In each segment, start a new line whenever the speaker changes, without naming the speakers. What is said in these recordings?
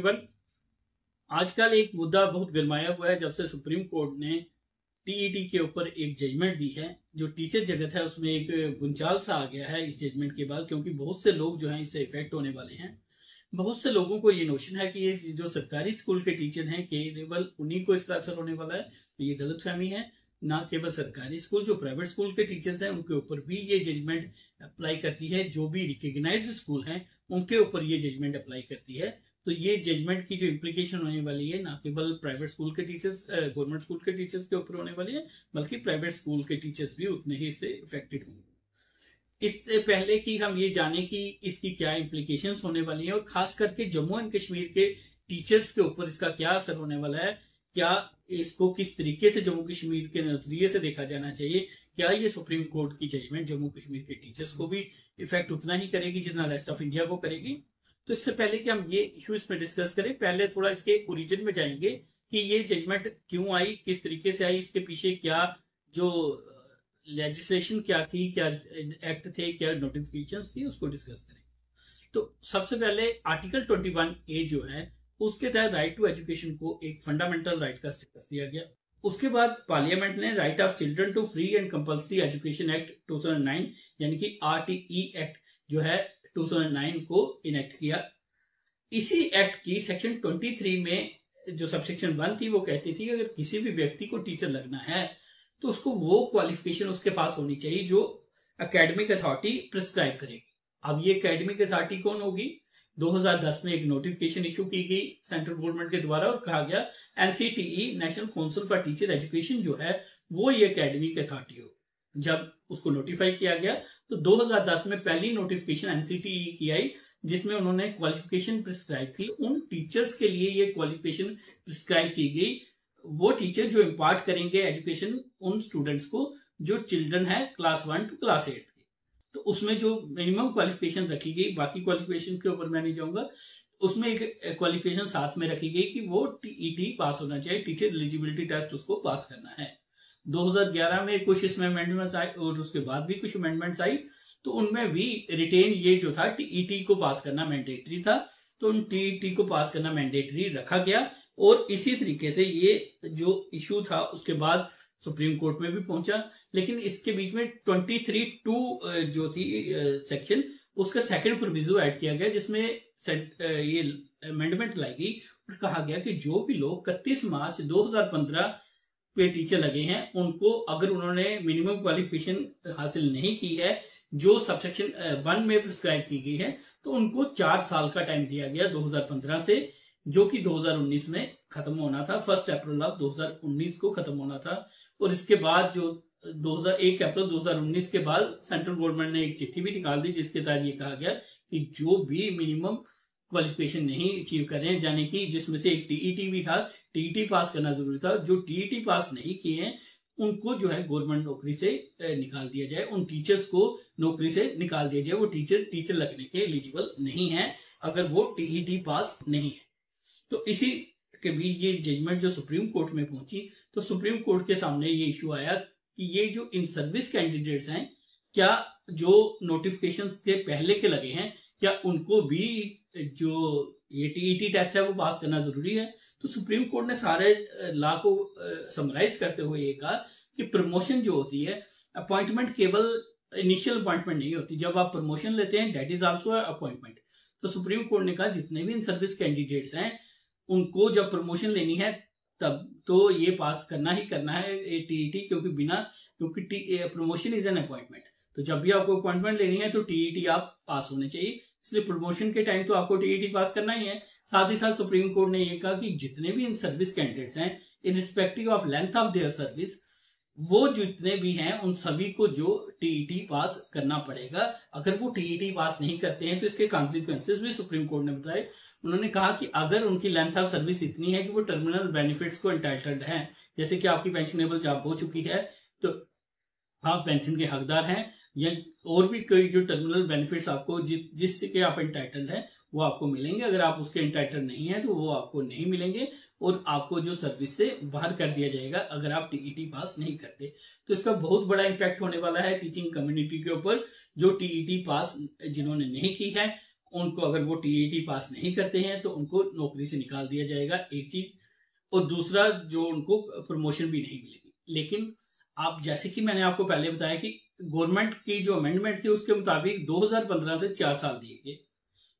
केवल आजकल एक मुद्दा बहुत गरमाया हुआ है जब से सुप्रीम कोर्ट ने टीईटी के ऊपर एक जजमेंट दी है। जो टीचर जगत है उसमें एक गुंजाल सा आ गया है इस जजमेंट के बाद, क्योंकि बहुत से लोग जो हैं इससे इफेक्ट होने वाले हैं। बहुत से लोगों को ये नोशन है कि ये जो सरकारी स्कूल के टीचर हैं केवल उन्हीं को इसका असर होने वाला है, तो ये गलतफहमी है। ना केवल सरकारी स्कूल, जो प्राइवेट स्कूल के टीचर्स हैं उनके ऊपर भी ये जजमेंट अप्लाई करती है। जो भी रिकग्नाइज्ड स्कूल हैं उनके ऊपर ये जजमेंट अप्लाई करती है। तो ये जजमेंट की जो इम्प्लीकेशन होने वाली है ना केवल प्राइवेट स्कूल के टीचर्स, गवर्नमेंट स्कूल के टीचर्स के ऊपर होने वाली है, बल्कि प्राइवेट स्कूल के टीचर्स भी उतने ही इससे इफेक्टेड होंगे। इससे पहले कि हम ये जाने कि इसकी क्या इम्प्लीकेशंस होने वाली है और खास करके जम्मू एंड कश्मीर के टीचर्स के ऊपर इसका क्या असर होने वाला है, क्या इसको किस तरीके से जम्मू कश्मीर के नजरिए से देखा जाना चाहिए, क्या ये सुप्रीम कोर्ट की जजमेंट जम्मू कश्मीर के टीचर्स को भी इफेक्ट उतना ही करेगी जितना रेस्ट ऑफ इंडिया को करेगी। तो इससे पहले कि हम ये इशू इसमें डिस्कस करें, पहले थोड़ा इसके ओरिजिन में जाएंगे कि ये जजमेंट क्यों आई, किस तरीके से आई, इसके पीछे क्या जो लेजिस्लेशन क्या थी, क्या एक्ट थे, क्या नोटिफिकेशंस थी, उसको डिस्कस करें। तो सबसे पहले आर्टिकल 21A जो है उसके तहत राइट टू एजुकेशन को एक फंडामेंटल राइट का स्टेटस दिया गया। उसके बाद पार्लियामेंट ने right of children to free and compulsory education act 2009 यानी कि RTE एक्ट जो है 2009 को इनेक्ट किया। इसी एक्ट की सेक्शन 23 में जो सबसेक्शन 1 थी वो कहती थी कि अगर किसी भी व्यक्ति को टीचर लगना है तो उसको वो क्वालिफिकेशन उसके पास होनी चाहिए जो एकेडमिक अथॉरिटी प्रिस्क्राइब करेगी। अब ये एकेडमिक अथॉरिटी कौन होगी? 2010 में एक नोटिफिकेशन इशू की गई सेंट्रल गवर्नमेंट के द्वारा और कहा गया NCTE national council for teacher education जो है वो ये एकेडमिक अथॉरिटी हो। जब उसको नोटिफाई किया गया तो 2010 में पहली नोटिफिकेशन NCTE की आई जिसमें उन्होंने क्वालिफिकेशन प्रिस्क्राइब की। उन टीचर्स के लिए ये क्वालिफिकेशन प्रिस्क्राइब की गई, वो टीचर जो इम्पार्ट करेंगे एजुकेशन उन स्टूडेंट्स को जो चिल्ड्रन है क्लास 1 टू क्लास 8 के। तो उसमें जो मिनिमम क्वालिफिकेशन रखी गई, बाकी क्वालिफिकेशन के ऊपर मैं नहीं जाऊंगा, उसमें एक क्वालिफिकेशन साथ में रखी गई कि वो TET पास होना चाहिए, टीचर एलिजिबिलिटी टेस्ट उसको पास करना है। 2011 में कुछ इसमें अमेंडमेंट्स आए और उसके बाद भी कुछ अमेंडमेंट्स आई, तो उनमें भी रिटेन ये जो था TET को पास करना मैंडेटरी था, तो उन TET को पास करना मैंडेटरी रखा गया। और इसी तरीके से ये जो इशू था उसके बाद सुप्रीम कोर्ट में भी पहुंचा, लेकिन इसके बीच में 23(2) जो थी सेक्शन, उसका सेकंड प्रोविजो ऐड किया गया जिसमें ये अमेंडमेंट लाई गई और कहा गया कि जो भी लोग 31 मार्च 2015 पे टीचर लगे हैं उनको अगर उन्होंने मिनिमम क्वालिफिकेशन हासिल नहीं की है जो सबसेक्शन 1 में प्रिस्क्राइब की गई है, तो उनको 4 साल का टाइम दिया गया 2015 से, जो कि 2019 में खत्म होना था। 1 अप्रैल 2019 को खत्म होना था। और इसके बाद जो 1 अप्रैल 2019 के बाद सेंट्रल गवर्नमेंट ने एक चिट्ठी भी निकाल दी जिसके तहत ये कहा गया कि जो भी मिनिमम क्वालिफिकेशन नहीं अचीव कर रहे हैं, यानी कि जिसमें से एक TET भी था, TET पास करना जरूरी था, जो TET पास नहीं किए हैं उनको जो है गवर्नमेंट नौकरी से निकाल दिया जाए, उन टीचर्स को नौकरी से निकाल दिया जाए। वो टीचर लगने के एलिजिबल नहीं है अगर वो TET पास नहीं है। तो इसी के भी ये जजमेंट जो सुप्रीम कोर्ट में पहुंची, तो सुप्रीम कोर्ट के सामने ये इशू आया कि ये जो इन सर्विस कैंडिडेट्स हैं, क्या जो नोटिफिकेशन के पहले के लगे हैं क्या उनको भी जो ये TET टेस्ट है वो पास करना जरूरी है? तो सुप्रीम कोर्ट ने सारे लॉ को समराइज करते हुए ये कहा कि प्रमोशन जो होती है, अपॉइंटमेंट केवल इनिशियल अपॉइंटमेंट नहीं होती, जब आप प्रमोशन लेते हैं दैट इज आल्सो अपॉइंटमेंट। तो सुप्रीम कोर्ट ने कहा जितने भी इन सर्विस कैंडिडेट्स हैं उनको जब प्रमोशन लेनी है तब तो ये पास करना ही करना है TET, क्योंकि प्रमोशन इज एन अपॉइंटमेंट। तो जब भी आपको अपॉइंटमेंट लेनी है तो TET आप पास होने चाहिए, इसलिए प्रमोशन के टाइम तो आपको TET पास करना ही है। साथ ही साथ सुप्रीम कोर्ट ने यह कहा कि जितने भी इन सर्विस कैंडिडेट्स हैं irrespective of length of their service, वो जितने भी हैं उन सभी को जो TET पास करना पड़ेगा। अगर वो TET पास नहीं करते हैं तो इसके कॉन्सिक्वेंसेस भी सुप्रीम कोर्ट ने बताए। उन्होंने कहा कि अगर उनकी लेंथ ऑफ सर्विस इतनी है कि वो टर्मिनल बेनिफिट्स को एंटाइटल्ड हैं, जैसे कि आपकी पेंशनेबल जॉब हो चुकी है तो आप पेंशन के हकदार हैं, या और भी कोई जो टर्मिनल बेनिफिट्स आपको जिसके आप एंटाइटल्ड हैं वो आपको मिलेंगे। अगर आप उसके एंटाइटल्ड नहीं है तो वो आपको नहीं मिलेंगे और आपको जो सर्विस से बाहर कर दिया जाएगा अगर आप TET पास नहीं करते। तो इसका बहुत बड़ा इम्पैक्ट होने वाला है टीचिंग कम्युनिटी के ऊपर, जो TET पास जिन्होंने नहीं की है उनको अगर वो टीईटी पास नहीं करते हैं तो उनको नौकरी से निकाल दिया जाएगा, एक चीज। और दूसरा, जो उनको प्रमोशन भी नहीं मिलेगी। लेकिन आप, जैसे कि मैंने आपको पहले बताया कि गवर्नमेंट की जो अमेंडमेंट थी उसके मुताबिक 2015 से 4 साल दिए गए,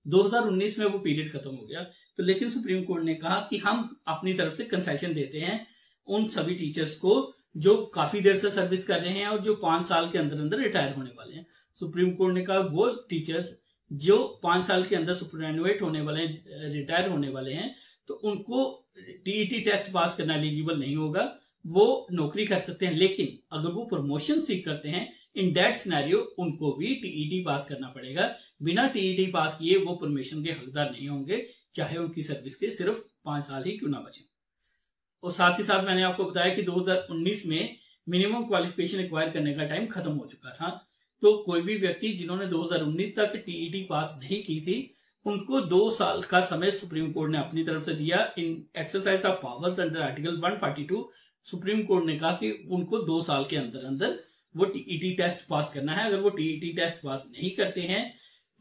2019 में वो पीरियड खत्म हो गया। तो लेकिन सुप्रीम कोर्ट ने कहा कि हम अपनी तरफ से कंसेशन देते हैं उन सभी टीचर्स को जो काफी देर से सर्विस कर रहे हैं और जो 5 साल के अंदर अंदर रिटायर होने वाले हैं। सुप्रीम कोर्ट ने कहा वो टीचर्स जो 5 साल के अंदर सुपरएनुएट होने वाले हैं, रिटायर होने वाले हैं, तो उनको टीईटी टेस्ट पास करना एलिजिबल नहीं होगा, वो नौकरी कर सकते हैं। लेकिन अगर वो प्रमोशन सीख करते हैं, इन दैट सिनेरियो उनको भी टीईटी पास करना पड़ेगा। बिना टीईटी पास किए वो प्रमोशन के हकदार नहीं होंगे, चाहे उनकी सर्विस के सिर्फ 5 साल ही क्यों ना बचे। और साथ ही साथ मैंने आपको बताया कि 2019 में मिनिमम क्वालिफिकेशन एक्वायर करने का टाइम खत्म हो चुका था। तो कोई भी व्यक्ति जिन्होंने 2019 तक टीईटी पास नहीं की थी, उनको 2 साल का समय सुप्रीम कोर्ट ने अपनी तरफ से दिया। In exercise of powers under article 142 Supreme Court ने कहा कि उनको 2 साल के अंदर अंदर वो टीईटी टेस्ट पास करना है। अगर वो टीईटी टेस्ट पास नहीं करते हैं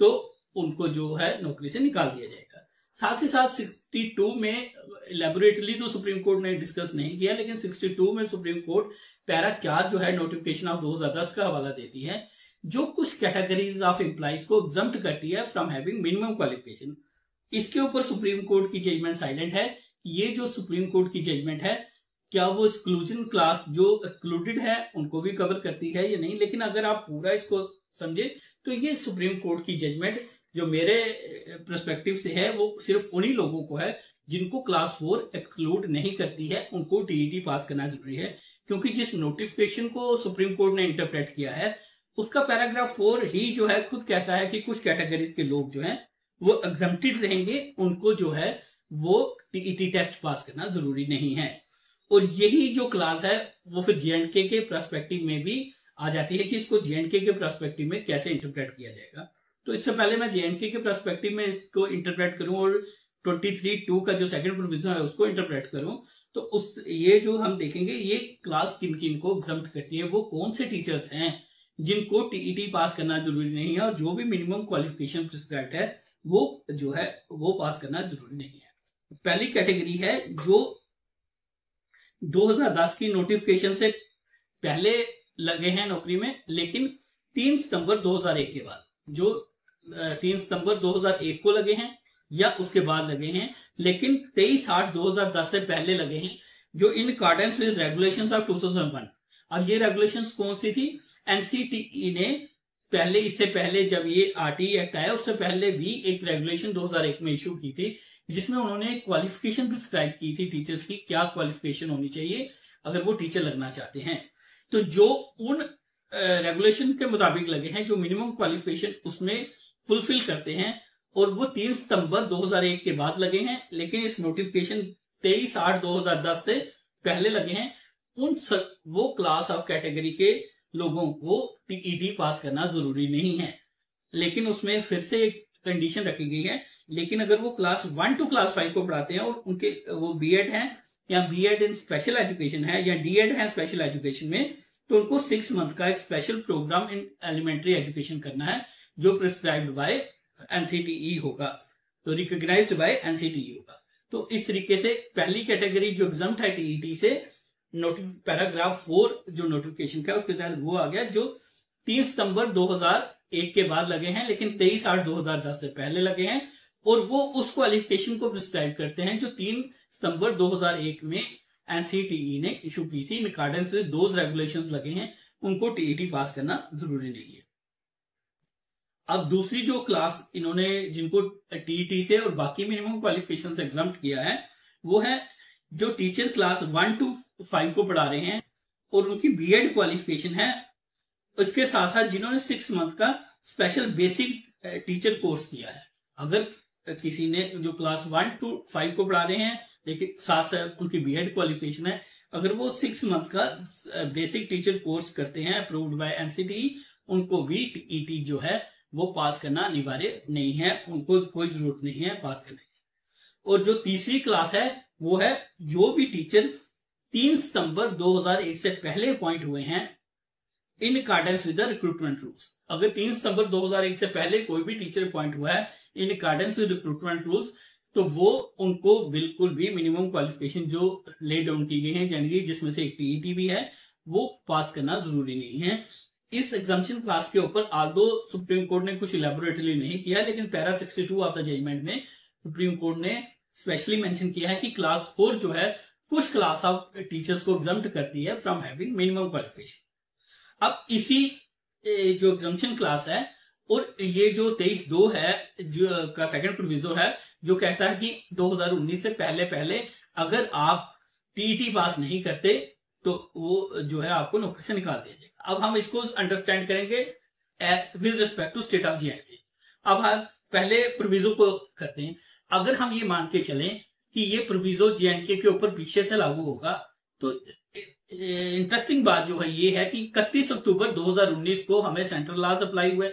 तो उनको जो है नौकरी से निकाल दिया जाएगा। साथ ही साथ 62 में इलेबोरेटली तो सुप्रीम कोर्ट ने डिस्कस नहीं किया, लेकिन 62 में सुप्रीम कोर्ट पैरा 4 जो है नोटिफिकेशन ऑफ 2010 का हवाला देती है, जो कुछ कैटेगरीज ऑफ एम्प्लॉइज को एग्जम्प्ट करती है फ्रॉम हैविंग मिनिमम क्वालिफिकेशन। इसके ऊपर सुप्रीम कोर्ट की जजमेंट साइलेंट है। ये जो सुप्रीम कोर्ट की जजमेंट है, क्या वो एक्सक्लूजन क्लास जो एक्सक्लूडेड है उनको भी कवर करती है या नहीं। लेकिन अगर आप पूरा इसको समझे तो ये सुप्रीम कोर्ट की जजमेंट जो मेरे पर्सपेक्टिव से है, वो सिर्फ उन्हीं लोगों को है जिनको क्लास 4 एक्सक्लूड नहीं करती है, उनको टीईटी पास करना जरूरी है। क्योंकि जिस नोटिफिकेशन को सुप्रीम कोर्ट ने इंटरप्रेट किया है, उसका पैराग्राफ 4 ही जो है खुद कहता है कि कुछ कैटेगरीज के लोग जो हैं वो एग्जम्प्टेड रहेंगे, उनको जो है वो टीईटी टेस्ट पास करना जरूरी नहीं है। और यही जो क्लास है वो फिर जेएंडके के पर्सपेक्टिव में भी आ जाती है कि इसको जेएंडके के पर्सपेक्टिव में कैसे इंटरप्रेट किया जाएगा। तो इससे पहले मैं जेएंडके के पर्सपेक्टिव में इसको इंटरप्रेट करूं और 23(2) का जो सेकंड प्रोविजन है उसको इंटरप्रेट करूं, तो उस ये जो हम देखेंगे ये क्लास किन किन को एग्जम्प्ट करती है, वो कौन से टीचर्स हैं जिनको टीईटी पास करना जरूरी नहीं है और जो भी मिनिमम क्वालिफिकेशन प्रिस्क्राइब्ड है वो जो है वो पास करना जरूरी नहीं है। पहली कैटेगरी है जो 2010 की नोटिफिकेशन से पहले लगे हैं नौकरी में, लेकिन 3 सितंबर 2001 के बाद, जो 3 सितंबर 2001 को लगे हैं या उसके बाद लगे हैं, लेकिन 23/8/2010 से पहले लगे हैं, जो in accordance with regulations of 2001। अब ये रेगुलेशंस कौन सी थी? एनसीटीई ने पहले, इससे पहले जब ये आरटीई एक्ट आया उससे पहले भी एक रेगुलेशन 2001 में इशू की थी, जिसमें उन्होंने क्वालिफिकेशन प्रिस्क्राइब की थी टीचर्स की, क्या क्वालिफिकेशन होनी चाहिए अगर वो टीचर लगना चाहते हैं। तो जो उन रेगुलेशन के मुताबिक लगे हैं, जो मिनिमम क्वालिफिकेशन उसमें फुलफिल करते हैं, और वो 3 सितंबर 2001 के बाद लगे हैं, लेकिन इस नोटिफिकेशन 23/8/2010 से पहले लगे हैं, वो क्लास ऑफ कैटेगरी के लोगों को टीईटी पास करना जरूरी नहीं है। लेकिन उसमें फिर से एक कंडीशन रखी गई है, लेकिन अगर वो क्लास 1 to क्लास 5 को पढ़ाते हैं और उनके वो बीएड हैं या बीएड इन स्पेशल एजुकेशन है या डीएड है स्पेशल एजुकेशन में, तो उनको 6 मंथ का एक special programme in elementary education करना है, जो प्रिस्क्राइब्ड बाय एनसीटीई होगा, तो रिकॉग्नाइज्ड बाय एनसीटीई होगा। तो इस तरीके से पहली कैटेगरी जो एग्जम्प्ट है टीईटी से, पैराग्राफ 4 जो नोटिफिकेशन का उसके तहत वो आ गया, जो 3 सितंबर 2001 के बाद लगे हैं, लेकिन 23/8/2010 से पहले लगे हैं, और वो उस क्वालिफिकेशन को प्रिस्क्राइब करते हैं जो 3 सितंबर 2001 में एनसीटीई ने इशू की थी। In accordance with those regulations लगे हैं, उनको टीईटी पास करना जरूरी नहीं है। अब दूसरी जो क्लास इन्होंने जिनको टीईटी से और बाकी मिनिमम क्वालिफिकेशन से एग्जम्प्ट किया है, वो है जो टीचर क्लास 1 to 5 को पढ़ा रहे हैं और उनकी बीएड क्वालिफिकेशन है, उसके साथ साथ जिन्होंने 6 मंथ का स्पेशल बेसिक टीचर कोर्स किया है। अगर किसी ने जो क्लास 1 to 5 को पढ़ा रहे हैं, लेकिन साथ साथ उनकी बीएड क्वालिफिकेशन है, अगर वो 6 मंथ का बेसिक टीचर कोर्स करते हैं अप्रूव्ड बाय एनसीटीई, उनको भी टीईटी जो है वो पास करना अनिवार्य नहीं है, उनको कोई जरूरत नहीं है पास करने की। और जो तीसरी क्लास है वो है जो भी टीचर 3 सितंबर 2001 से पहले अपॉइंट हुए हैं, in accordance with the recruitment rules. अगर 3 सितंबर 2001 से पहले कोई भी टीचर अपॉइंट हुआ है in accordance with recruitment rules, तो वो उनको बिल्कुल भी मिनिमम क्वालिफिकेशन जो ले डाउन की गई है जनरली, जिसमें से एक टीईटी भी है, वो पास करना जरूरी नहीं है। इस एग्जामिनेशन क्लास के ऊपर आल्दो सुप्रीम कोर्ट ने कुछ इलेबोरेटली नहीं किया, लेकिन पैरा 62 ऑफ द जजमेंट में सुप्रीम कोर्ट ने स्पेशली मेंशन किया है कि क्लास 4 जो है कुछ क्लास ऑफ टीचर्स को एग्जम्प्ट करती है फ्रॉम हैविंग मिनिमम क्वालिफिकेशन। अब इसी जो एग्जामिनेशन क्लास है और ये जो 23(2) है जो का सेकंड प्रोविजो है, जो कहता है कि 2019 से पहले अगर आप टीईटी पास नहीं करते तो वो जो है आपको नौकरी से निकाल दिया जाएगा। अब हम इसको अंडरस्टैंड करेंगे with respect to state of J and K. अब हम पहले प्रोविजो को करते हैं। अगर हम ये मान के चलें कि ये प्रोविजो जेएंडके के ऊपर पीछे से लागू होगा, तो इंटरेस्टिंग बात जो है ये है कि 31 अक्टूबर 2019 को हमें सेंट्रल लॉज अप्लाई हुए।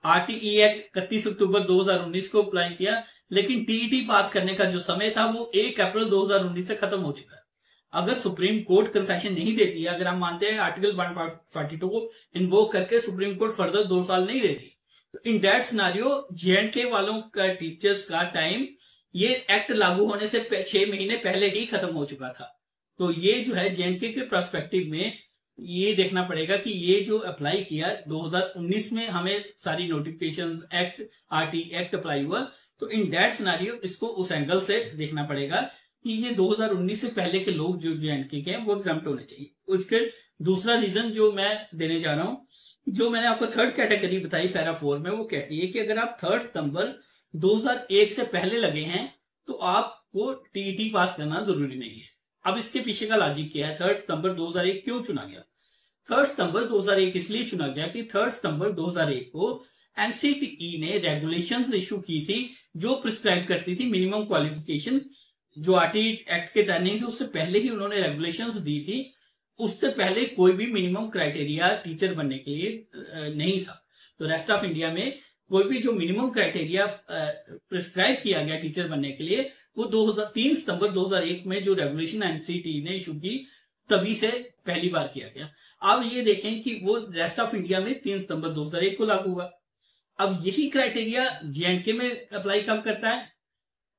आरटीई एक्ट 31 अक्टूबर 2019 को अप्लाई किया, लेकिन टीईटी पास करने का जो समय था वो 1 अप्रैल 2019 से खत्म हो चुका है। अगर सुप्रीम कोर्ट कंसेशन नहीं देती है, अगर हम मानते हैं आर्टिकल 142 को इन्वोक करके सुप्रीम कोर्ट फर्दर 2 साल नहीं देती, तो इन दैट सिनेरियो जेएंडके वालों का टीचर्स का टाइम ये एक्ट लागू होने से 6 महीने पहले ही खत्म हो चुका था। तो ये जो है जेएनके के पर्सपेक्टिव में ये देखना पड़ेगा कि ये जो अप्लाई किया 2019 में हमें सारी notifications act RT act apply हुआ, तो इन दैट सिनेरियो इसको उस एंगल से देखना पड़ेगा कि ये 2019 से पहले के लोग जो जेएनके के हैं वो एग्जाम्प्ट होने चाहिए। उसके दूसरा रीजन जो मैं देने जा रहा हूं, जो मैंने आपको थर्ड कैटेगरी बताई पैरा 4 में, वो कहती है कि अगर आप 3 सितंबर 2001 से पहले लगे हैं तो आपको टीईटी पास करना जरूरी नहीं है। अब इसके पीछे का लॉजिक क्या है? 3 सितंबर 2001 क्यों चुना गया? 3 सितंबर 2001 इसलिए चुना गया कि 3 सितंबर 2001 को एनसीटीई ने रेगुलेशंस इशू की थी जो प्रिस्क्राइब करती थी मिनिमम क्वालिफिकेशन, जो आरटीई एक्ट के तहत नहीं थी, उससे पहले ही उन्होंने रेगुलेशंस दी थी। उससे पहले कोई भी मिनिमम क्राइटेरिया टीचर बनने के लिए नहीं था। तो रेस्ट ऑफ इंडिया में कोई भी जो मिनिमम क्राइटेरिया प्रिस्क्राइब किया गया टीचर बनने के लिए, वो 3 सितंबर 2001 में जो रेगुलेशन एनसीटी ने इशू की तभी से पहली बार किया गया। अब ये देखें कि वो रेस्ट ऑफ इंडिया में 3 सितंबर 2001 को लागू हुआ। अब यही क्राइटेरिया जेएंडके में अप्लाई कब करता है?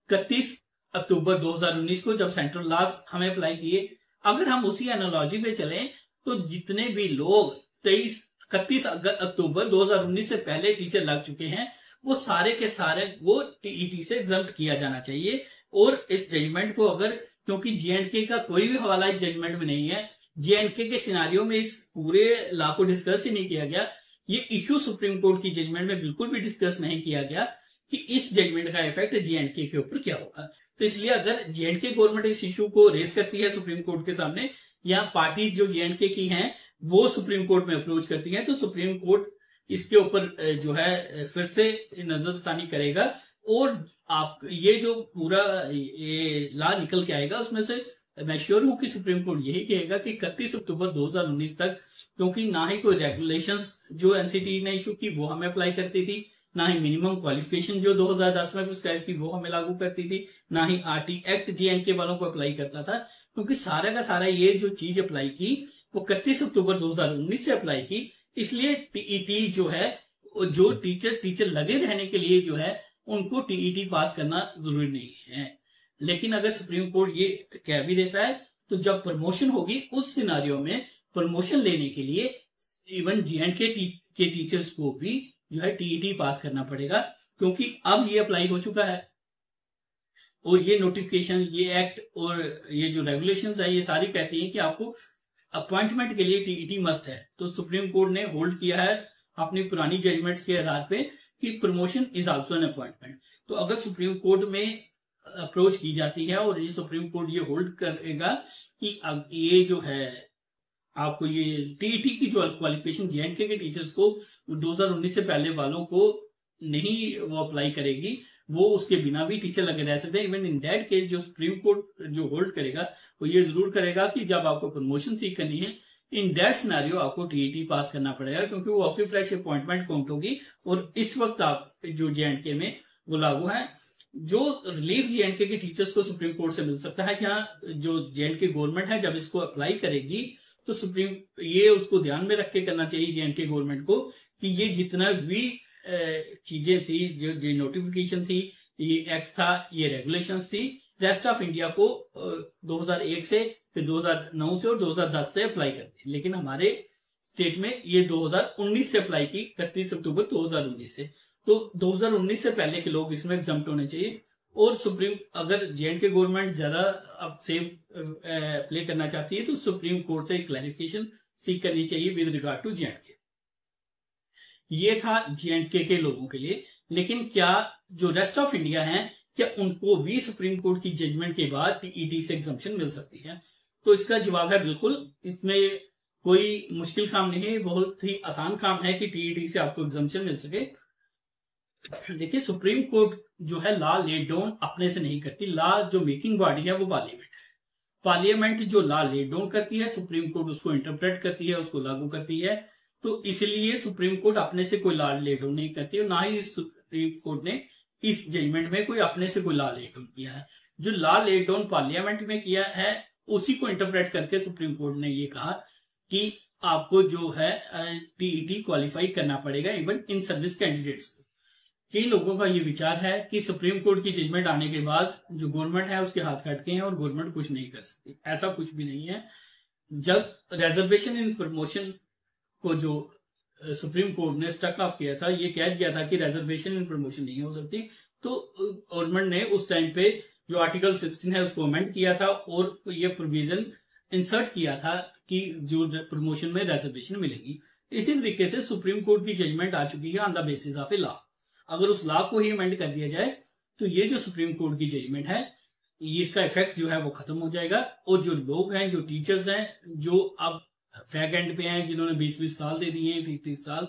31 अक्टूबर 2019 को, जब सेंट्रल लॉज हमें अप्लाई किए। अगर हम उसी एनालॉजी पे चलें तो जितने भी लोग 31 अक्टूबर 2019 से पहले टीचर लग चुके हैं वो सारे के सारे वो टीईटी से एग्जम्प्ट किया जाना चाहिए। और इस जजमेंट को अगर, क्योंकि जेएंडके का कोई भी हवाला इस जजमेंट में नहीं है, जेएंडके के सिनारियों में इस पूरे लॉ को डिस्कस ही नहीं किया गया, ये इश्यू सुप्रीम कोर्ट की जजमेंट में बिल्कुल भी डिस्कस नहीं किया गया कि इस जजमेंट का इफेक्ट जेएंडके के ऊपर क्या होगा। तो इसलिए अगर जेएंडके गवर्नमेंट इस इशू को रेज करती है सुप्रीम कोर्ट के सामने, या पार्टीज जो जेएंडके की हैं वो सुप्रीम कोर्ट में अप्रोच करती हैं, तो सुप्रीम कोर्ट इसके ऊपर जो है फिर से नजरसानी करेगा और आप ये जो पूरा ये लॉ निकल के आएगा उसमें से मैं श्योर हूं कि सुप्रीम कोर्ट यही कहेगा कि 31 अक्टूबर 2019 तक, क्योंकि ना ही कोई रेगुलेशंस जो एनसीटी ने इशू की वो हमें अप्लाई करती थी, ना ही मिनिमम क्वालिफिकेशन जो 2010 में प्रिस्क्राइब की वो हमें लागू करती थी, ना ही आरटी एक्ट जेएनके वालों को अप्लाई करता था, क्योंकि सारा का सारा ये जो चीज अप्लाई की वो 31 अक्टूबर 2019 से अप्लाई की। इसलिए टीईटी जो है, जो टीचर लगे रहने के लिए जो है उनको टीईटी पास करना जरूरी नहीं है। लेकिन अगर सुप्रीम कोर्ट ये कह भी देता है तो जब प्रमोशन होगी उस सिनारियो में प्रमोशन लेने के लिए इवन जेएंडके के टीचर्स को भी जो है टीईटी पास करना पड़ेगा, क्योंकि अब ये अप्लाई हो चुका है और ये नोटिफिकेशन, ये एक्ट और ये जो रेगुलेशंस है ये सारी कहती हैं कि आपको अपॉइंटमेंट के लिए टीईटी मस्ट है। तो सुप्रीम कोर्ट ने होल्ड किया है अपनी पुरानी जजमेंट्स के आधार पे कि promotion is also an appointment. तो अगर सुप्रीम कोर्ट में अप्रोच की जाती है और ये सुप्रीम कोर्ट ये होल्ड करेगा कि अब ये जो है आपको ये टीईटी की जो क्वालिफिकेशन जेएंडके के टीचर्स को 2019 से पहले वालों को नहीं वो अप्लाई करेगी, वो उसके बिना भी टीचर लगे रह सकते हैं। इवन इन दैट केस जो सुप्रीम कोर्ट जो होल्ड करेगा वो ये जरूर करेगा कि जब आपको प्रमोशन सीख करनी है, इन दैट सिनेरियो आपको टीईटी पास करना पड़ेगा, क्योंकि वो आपकी फ्रेश अपॉइंटमेंट काउंट होगी। और इस वक्त आप जो जेएंडके में वो लागू है जो रिलीफ जेएनके के टीचर्स को सुप्रीम कोर्ट से मिल सकता है, जहाँ जो जेएनके गवर्नमेंट है जब इसको अप्लाई करेगी तो सुप्रीम ये उसको ध्यान में रख के करना चाहिए जेएनके गवर्नमेंट को कि ये जितना भी चीजें थी, जो नोटिफिकेशन थी, ये एक्ट था, ये रेगुलेशंस थी, रेस्ट ऑफ इंडिया को 2001 से, फिर 2009 से और 2010 से अप्लाई करती, लेकिन हमारे स्टेट में ये 2019 से अप्लाई की, 31 अक्टूबर 2019 से। तो 2019 से पहले के लोग इसमें एग्जाम्प्ट होने चाहिए। और सुप्रीम, अगर जेएनके गवर्नमेंट ज्यादा अब सेफ प्ले करना चाहती है तो सुप्रीम कोर्ट से क्लैरिफिकेशन सीख करनी चाहिए विद रिगार्ड टू जेएनके। ये था जेएनके के लोगों के लिए। लेकिन क्या जो रेस्ट ऑफ इंडिया है, क्या उनको भी सुप्रीम कोर्ट की जजमेंट के बाद टीईटी से एग्जम्पशन मिल सकती है? तो इसका जवाब है बिल्कुल। इसमें कोई मुश्किल काम नहीं है, बहुत ही आसान काम है कि टीईटी से आपको एग्जम्पशन मिल सके। देखिए, सुप्रीम कोर्ट जो है लॉ लेट डाउन अपने से नहीं करती। लॉ जो मेकिंग बॉडी है वो पार्लियामेंट है। पार्लियामेंट जो लॉ लेट डाउन करती है, सुप्रीम कोर्ट उसको इंटरप्रेट करती है, उसको लागू करती है। तो इसलिए सुप्रीम कोर्ट अपने से कोई लॉ लेट डाउन नहीं करती, और ना ही सुप्रीम कोर्ट ने इस जजमेंट में कोई अपने से कोई लॉ लेट डाउन किया है। जो लॉ लेट डाउन पार्लियामेंट में किया है उसी को इंटरप्रेट करके सुप्रीम कोर्ट ने ये कहा कि आपको जो है टीईटी क्वालिफाई करना पड़ेगा इवन इन सर्विस कैंडिडेट्स को। कई लोगों का ये विचार है कि सुप्रीम कोर्ट की जजमेंट आने के बाद जो गवर्नमेंट है उसके हाथ काटते हैं और गवर्नमेंट कुछ नहीं कर सकती। ऐसा कुछ भी नहीं है। जब रिजर्वेशन इन प्रमोशन को जो सुप्रीम कोर्ट ने स्टक ऑफ किया था, ये कह दिया था कि रिजर्वेशन इन प्रमोशन नहीं हो सकती, तो गवर्नमेंट ने उस टाइम पे जो आर्टिकल 16 है उसको अमेंड किया था और ये प्रोविजन इंसर्ट किया था कि जो प्रमोशन में रिजर्वेशन मिलेगी। इसी तरीके से सुप्रीम कोर्ट की जजमेंट आ चुकी है on the basis of a law. अगर उस लॉ को ही अमेंड कर दिया जाए तो ये जो सुप्रीम कोर्ट की जजमेंट है, इसका इफेक्ट जो है वो खत्म हो जाएगा। और जो लोग हैं, जो टीचर्स हैं, जो अब फैक एंड पे हैं, जिन्होंने 20-20 साल दे दिए हैं, 30-30 साल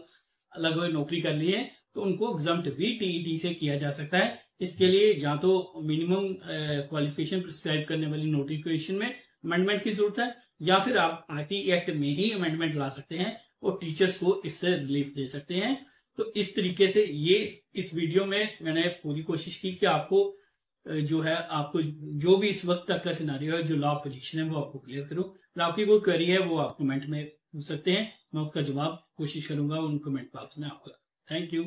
लगभग नौकरी कर ली है, तो उनको एग्जम्प्ट भी टीईटी से किया जा सकता है। इसके लिए या तो मिनिमम क्वालिफिकेशन प्रिस्क्राइब करने वाली नोटिफिकेशन में अमेंडमेंट की जरूरत है, या फिर आप आरटी एक्ट में ही अमेंडमेंट ला सकते हैं और टीचर्स को इससे रिलीफ दे सकते हैं। तो इस तरीके से ये इस वीडियो में मैंने पूरी कोशिश की कि आपको जो है, आपको जो भी इस वक्त तक का सिनारियो है, जो लॉ पोजीशन है, वो आपको क्लियर करूं। और आपकी कोई क्वेरी है वो आप कमेंट में पूछ सकते हैं, मैं उसका जवाब कोशिश करूंगा उन कमेंट बॉक्स में आपका। Thank you.